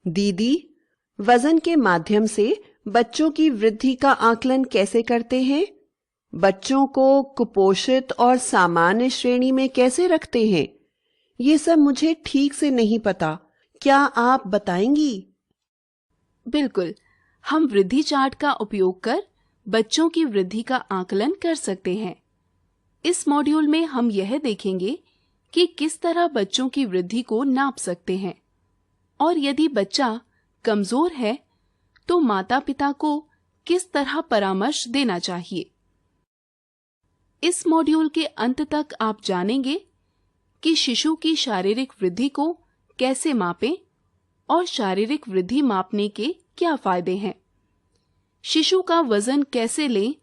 दीदी, वजन के माध्यम से बच्चों की वृद्धि का आकलन कैसे करते हैं? बच्चों को कुपोषित और सामान्य श्रेणी में कैसे रखते हैं? ये सब मुझे ठीक से नहीं पता। क्या आप बताएंगी? बिल्कुल, हम वृद्धि चार्ट का उपयोग कर बच्चों की वृद्धि का आकलन कर सकते हैं। इस मॉड्यूल में हम यह देखेंगे कि किस तरह बच्चों की वृद्धि को नाप सकते हैं और यदि बच्चा कमजोर है तो माता-पिता को किस तरह परामर्श देना चाहिए। इस मॉड्यूल के अंत तक आप जानेंगे कि शिशु की शारीरिक वृद्धि को कैसे मापें और शारीरिक वृद्धि मापने के क्या फायदे हैं, शिशु का वजन कैसे लें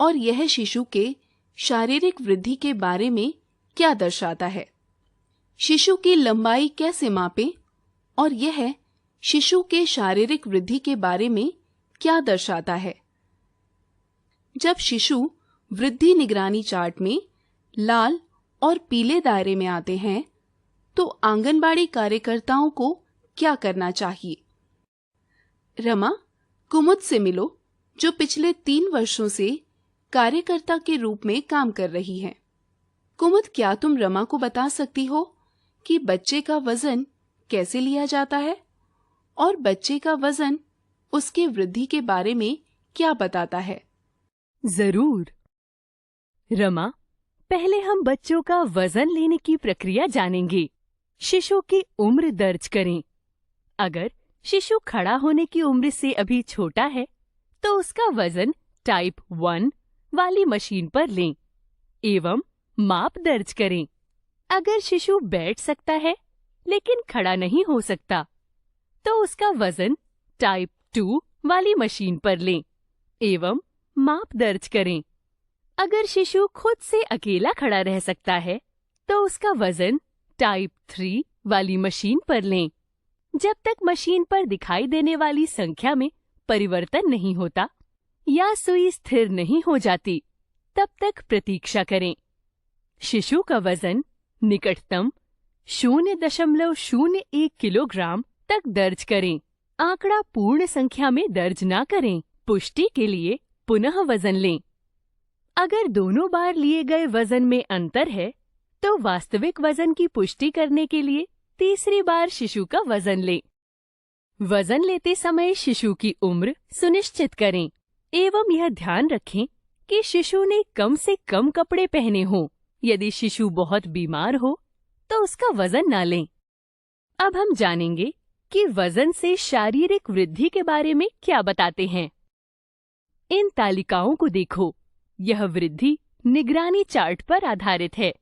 और यह शिशु के शारीरिक वृद्धि के बारे में क्या दर्शाता है, शिशु की लंबाई कैसे मापें और यह शिशु के शारीरिक वृद्धि के बारे में क्या दर्शाता है। जब शिशु वृद्धि निगरानी चार्ट में लाल और पीले दायरे में आते हैं तो आंगनबाड़ी कार्यकर्ताओं को क्या करना चाहिए। रमा, कुमुद से मिलो, जो पिछले 3 वर्षों से कार्यकर्ता के रूप में काम कर रही है। कुमुद, क्या तुम रमा को बता सकती हो कि बच्चे का वजन कैसे लिया जाता है और बच्चे का वजन उसके वृद्धि के बारे में क्या बताता है? जरूर रमा, पहले हम बच्चों का वजन लेने की प्रक्रिया जानेंगे। शिशु की उम्र दर्ज करें। अगर शिशु खड़ा होने की उम्र से अभी छोटा है तो उसका वजन टाइप 1 वाली मशीन पर लें एवं माप दर्ज करें। अगर शिशु बैठ सकता है लेकिन खड़ा नहीं हो सकता तो उसका वजन टाइप 2 वाली मशीन पर लें एवं माप दर्ज करें। अगर शिशु खुद से अकेला खड़ा रह सकता है तो उसका वजन टाइप 3 वाली मशीन पर लें। जब तक मशीन पर दिखाई देने वाली संख्या में परिवर्तन नहीं होता या सुई स्थिर नहीं हो जाती तब तक प्रतीक्षा करें। शिशु का वजन निकटतम 0.01 किलोग्राम तक दर्ज करें। आंकड़ा पूर्ण संख्या में दर्ज ना करें। पुष्टि के लिए पुनः वजन लें। अगर दोनों बार लिए गए वजन में अंतर है तो वास्तविक वजन की पुष्टि करने के लिए तीसरी बार शिशु का वजन लें। वजन लेते समय शिशु की उम्र सुनिश्चित करें एवं यह ध्यान रखें कि शिशु ने कम से कम कपड़े पहने हों। यदि शिशु बहुत बीमार हो तो उसका वजन ना लें। अब हम जानेंगे कि वजन से शारीरिक वृद्धि के बारे में क्या बताते हैं। इन तालिकाओं को देखो। यह वृद्धि निगरानी चार्ट पर आधारित है।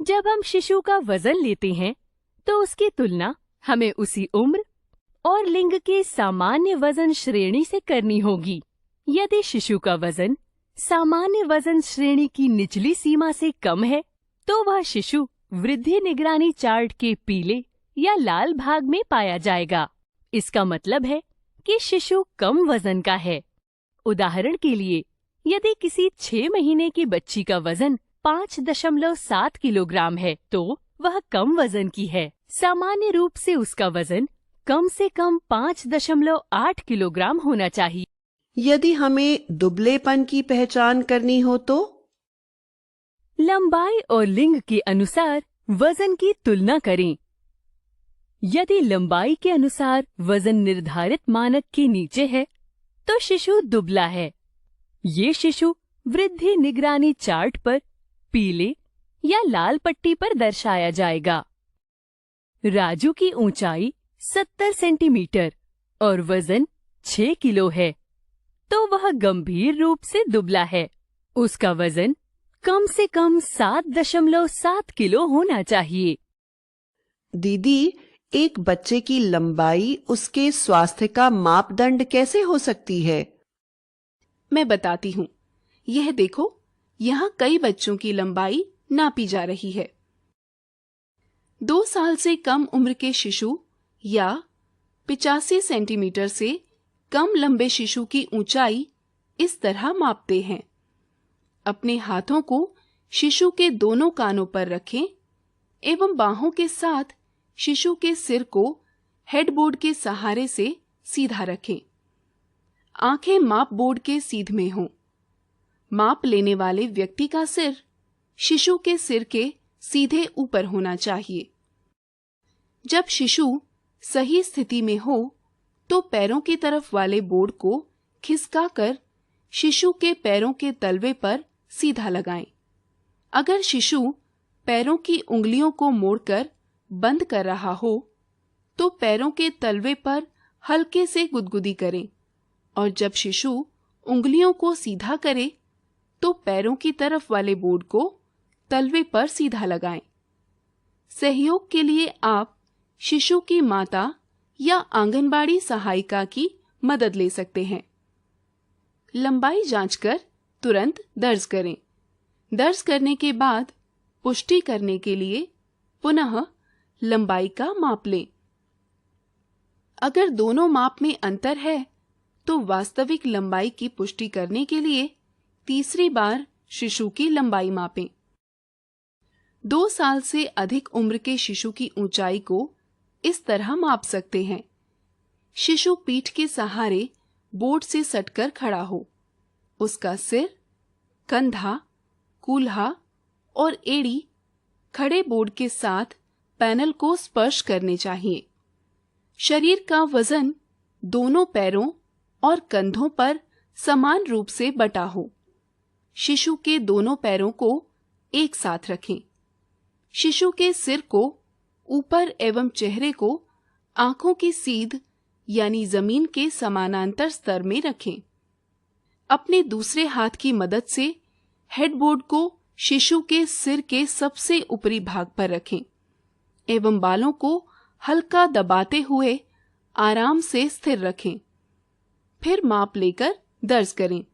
जब हम शिशु का वजन लेते हैं तो उसकी तुलना हमें उसी उम्र और लिंग के सामान्य वजन श्रेणी से करनी होगी। यदि शिशु का वजन सामान्य वजन श्रेणी की निचली सीमा से कम है तो वह शिशु वृद्धि निगरानी चार्ट के पीले या लाल भाग में पाया जाएगा। इसका मतलब है कि शिशु कम वजन का है। उदाहरण के लिए, यदि किसी 6 महीने की बच्ची का वजन 5.7 किलोग्राम है तो वह कम वजन की है। सामान्य रूप से उसका वजन कम से कम 5.8 किलोग्राम होना चाहिए। यदि हमें दुबलेपन की पहचान करनी हो तो? लंबाई और लिंग के अनुसार वजन की तुलना करें। यदि लंबाई के अनुसार वजन निर्धारित मानक के नीचे है तो शिशु दुबला है। ये शिशु वृद्धि निगरानी चार्ट पर पीले या लाल पट्टी पर दर्शाया जाएगा। राजू की ऊंचाई 70 सेंटीमीटर और वजन 6 किलो है तो वह गंभीर रूप से दुबला है। उसका वजन कम से कम 7.7 किलो होना चाहिए। दीदी, एक बच्चे की लंबाई उसके स्वास्थ्य का मापदंड कैसे हो सकती है? मैं बताती हूँ। यह देखो, यहाँ कई बच्चों की लंबाई नापी जा रही है। 2 साल से कम उम्र के शिशु या 85 सेंटीमीटर से कम लंबे शिशु की ऊंचाई इस तरह मापते हैं। अपने हाथों को शिशु के दोनों कानों पर रखें एवं बाहों के साथ शिशु के सिर को हेडबोर्ड के सहारे से सीधा रखें। आंखें माप बोर्ड के सीध में हों। माप लेने वाले व्यक्ति का सिर शिशु के सिर के सीधे ऊपर होना चाहिए। जब शिशु सही स्थिति में हो तो पैरों की तरफ वाले बोर्ड को खिसकाकर शिशु के पैरों के तलवे पर सीधा लगाएं। अगर शिशु पैरों की उंगलियों को मोड़कर बंद कर रहा हो तो पैरों के तलवे पर हल्के से गुदगुदी करें और जब शिशु उंगलियों को सीधा करे तो पैरों की तरफ वाले बोर्ड को तलवे पर सीधा लगाएं। सहयोग के लिए आप शिशु की माता या आंगनबाड़ी सहायिका की मदद ले सकते हैं। लंबाई जांचकर तुरंत दर्ज करें। दर्ज करने के बाद पुष्टि करने के लिए पुनः लंबाई का माप लें। अगर दोनों माप में अंतर है तो वास्तविक लंबाई की पुष्टि करने के लिए तीसरी बार शिशु की लंबाई मापें। 2 साल से अधिक उम्र के शिशु की ऊंचाई को इस तरह माप सकते हैं। शिशु पीठ के सहारे बोर्ड से सटकर खड़ा हो। उसका सिर, कंधा, कूल्हा और एड़ी खड़े बोर्ड के साथ पैनल को स्पर्श करने चाहिए। शरीर का वजन दोनों पैरों और कंधों पर समान रूप से बटा हो। शिशु के दोनों पैरों को एक साथ रखें। शिशु के सिर को ऊपर एवं चेहरे को आंखों की सीध यानी जमीन के समानांतर स्तर में रखें। अपने दूसरे हाथ की मदद से हेडबोर्ड को शिशु के सिर के सबसे ऊपरी भाग पर रखें एवं बालों को हल्का दबाते हुए आराम से स्थिर रखें। फिर माप लेकर दर्ज करें।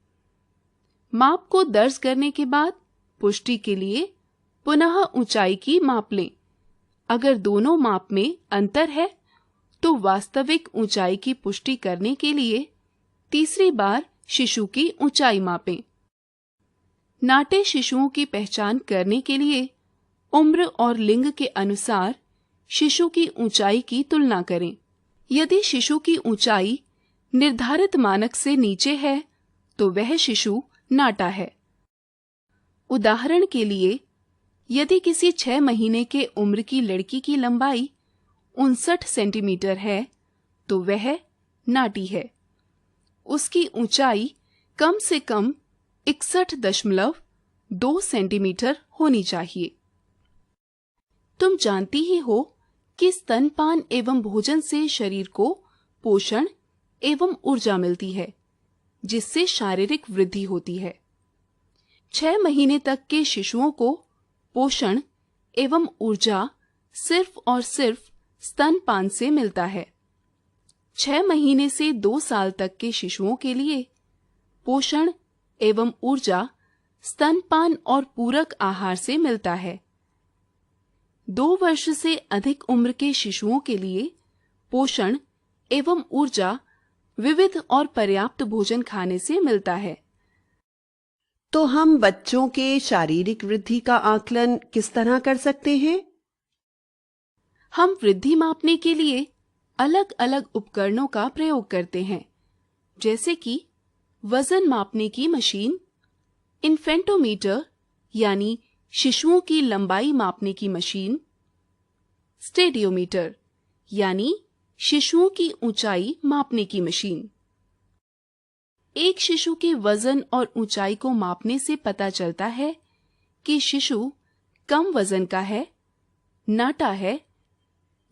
माप को दर्ज करने के बाद पुष्टि के लिए पुनः ऊंचाई की माप लें। अगर दोनों माप में अंतर है तो वास्तविक ऊंचाई की पुष्टि करने के लिए तीसरी बार शिशु की ऊंचाई मापें। नाटे शिशुओं की पहचान करने के लिए उम्र और लिंग के अनुसार शिशु की ऊंचाई की तुलना करें। यदि शिशु की ऊंचाई निर्धारित मानक से नीचे है तो वह शिशु नाटा है। उदाहरण के लिए, यदि किसी 6 महीने के उम्र की लड़की की लंबाई 59 सेंटीमीटर है तो वह नाटी है। उसकी ऊंचाई कम से कम 61.2 सेंटीमीटर होनी चाहिए। तुम जानती ही हो कि स्तनपान एवं भोजन से शरीर को पोषण एवं ऊर्जा मिलती है, जिससे शारीरिक वृद्धि होती है। 6 महीने तक के शिशुओं को पोषण एवं ऊर्जा सिर्फ और सिर्फ स्तनपान से मिलता है। 6 महीने से 2 साल तक के शिशुओं के लिए पोषण एवं ऊर्जा स्तनपान और पूरक आहार से मिलता है। 2 वर्ष से अधिक उम्र के शिशुओं के लिए पोषण एवं ऊर्जा विविध और पर्याप्त भोजन खाने से मिलता है। तो हम बच्चों के शारीरिक वृद्धि का आकलन किस तरह कर सकते हैं? हम वृद्धि मापने के लिए अलग अलग उपकरणों का प्रयोग करते हैं, जैसे कि वजन मापने की मशीन, इन्फेंटोमीटर यानी शिशुओं की लंबाई मापने की मशीन, स्टेडियोमीटर यानी शिशुओं की ऊंचाई मापने की मशीन। एक शिशु के वजन और ऊंचाई को मापने से पता चलता है कि शिशु कम वजन का है, नाटा है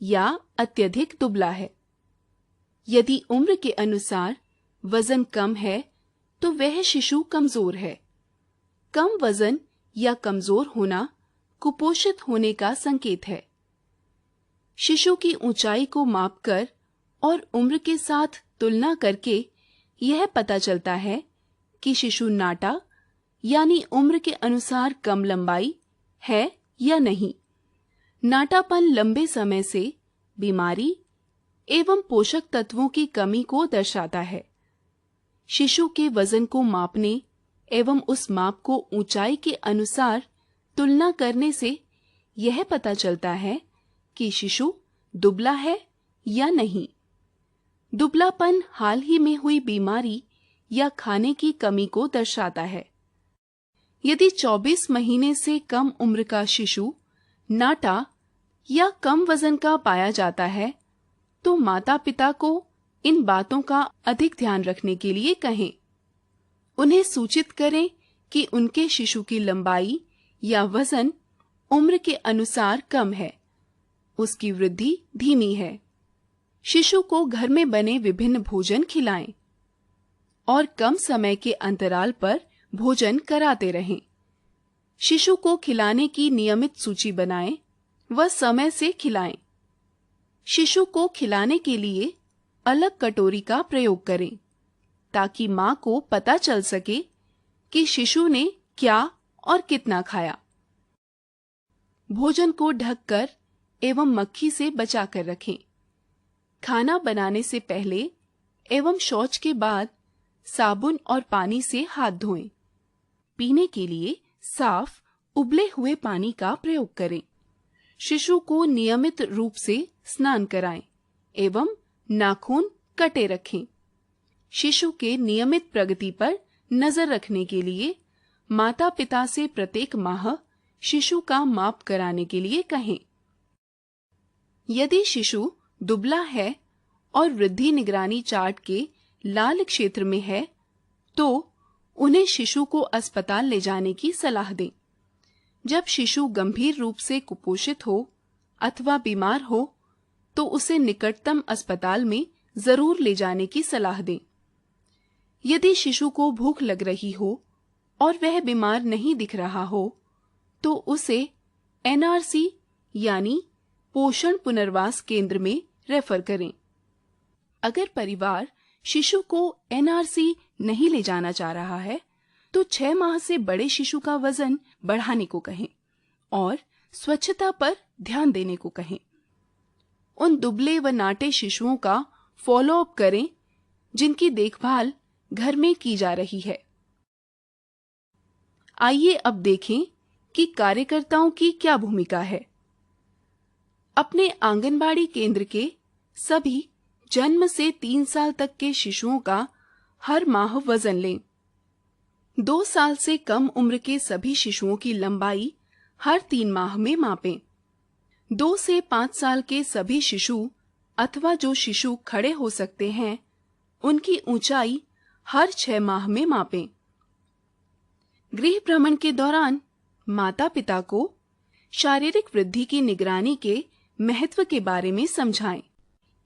या अत्यधिक दुबला है। यदि उम्र के अनुसार वजन कम है तो वह शिशु कमजोर है। कम वजन या कमजोर होना कुपोषित होने का संकेत है। शिशु की ऊंचाई को मापकर और उम्र के साथ तुलना करके यह पता चलता है कि शिशु नाटा यानी उम्र के अनुसार कम लंबाई है या नहीं। नाटापन लंबे समय से बीमारी एवं पोषक तत्वों की कमी को दर्शाता है। शिशु के वजन को मापने एवं उस माप को ऊंचाई के अनुसार तुलना करने से यह पता चलता है कि शिशु दुबला है या नहीं। दुबलापन हाल ही में हुई बीमारी या खाने की कमी को दर्शाता है। यदि 24 महीने से कम उम्र का शिशु नाटा या कम वजन का पाया जाता है, तो माता पिता को इन बातों का अधिक ध्यान रखने के लिए कहें। उन्हें सूचित करें कि उनके शिशु की लंबाई या वजन उम्र के अनुसार कम है, उसकी वृद्धि धीमी है। शिशु को घर में बने विभिन्न भोजन खिलाएं और कम समय के अंतराल पर भोजन कराते रहें। शिशु को खिलाने की नियमित सूची बनाएं व समय से खिलाएं। शिशु को खिलाने के लिए अलग कटोरी का प्रयोग करें ताकि मां को पता चल सके कि शिशु ने क्या और कितना खाया। भोजन को ढककर एवं मक्खी से बचाकर रखें। खाना बनाने से पहले एवं शौच के बाद साबुन और पानी से हाथ धोएं। पीने के लिए साफ उबले हुए पानी का प्रयोग करें। शिशु को नियमित रूप से स्नान कराएं एवं नाखून कटे रखें। शिशु के नियमित प्रगति पर नजर रखने के लिए माता पिता से प्रत्येक माह शिशु का माप कराने के लिए कहें। यदि शिशु दुबला है और वृद्धि निगरानी चार्ट के लाल क्षेत्र में है, तो उन्हें शिशु को अस्पताल ले जाने की सलाह दें। जब शिशु गंभीर रूप से कुपोषित हो अथवा बीमार हो, तो उसे निकटतम अस्पताल में जरूर ले जाने की सलाह दें। यदि शिशु को भूख लग रही हो और वह बीमार नहीं दिख रहा हो, तो उसे NRC यानी पोषण पुनर्वास केंद्र में रेफर करें। अगर परिवार शिशु को NRC नहीं ले जाना चाह रहा है, तो 6 माह से बड़े शिशु का वजन बढ़ाने को कहें और स्वच्छता पर ध्यान देने को कहें। उन दुबले व नाटे शिशुओं का फॉलोअप करें जिनकी देखभाल घर में की जा रही है। आइए अब देखें कि कार्यकर्ताओं की क्या भूमिका है। अपने आंगनबाड़ी केंद्र के सभी जन्म से 3 साल तक के शिशुओं का हर माह वजन लें। 2 साल से कम उम्र के सभी शिशुओं की लंबाई हर 3 माह में मापें। 2 से 5 साल के सभी शिशु अथवा जो शिशु खड़े हो सकते हैं, उनकी ऊंचाई हर 6 माह में मापें। गृह भ्रमण के दौरान माता पिता को शारीरिक वृद्धि की निगरानी के महत्व के बारे में समझाएं।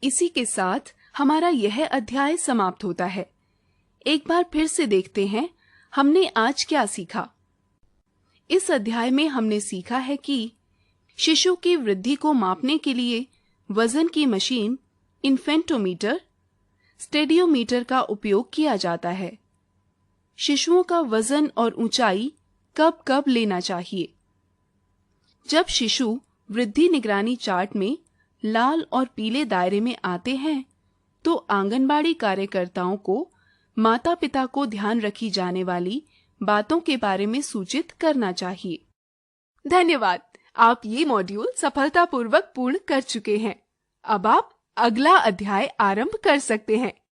इसी के साथ हमारा यह अध्याय समाप्त होता है। एक बार फिर से देखते हैं हमने आज क्या सीखा। इस अध्याय में हमने सीखा है कि शिशु की वृद्धि को मापने के लिए वजन की मशीन इन्फेंटोमीटर, स्टेडियोमीटर का उपयोग किया जाता है। शिशुओं का वजन और ऊंचाई कब कब लेना चाहिए। जब शिशु वृद्धि निगरानी चार्ट में लाल और पीले दायरे में आते हैं, तो आंगनबाड़ी कार्यकर्ताओं को माता पिता को ध्यान रखी जाने वाली बातों के बारे में सूचित करना चाहिए। धन्यवाद। आप ये मॉड्यूल सफलतापूर्वक पूर्ण कर चुके हैं। अब आप अगला अध्याय आरंभ कर सकते हैं।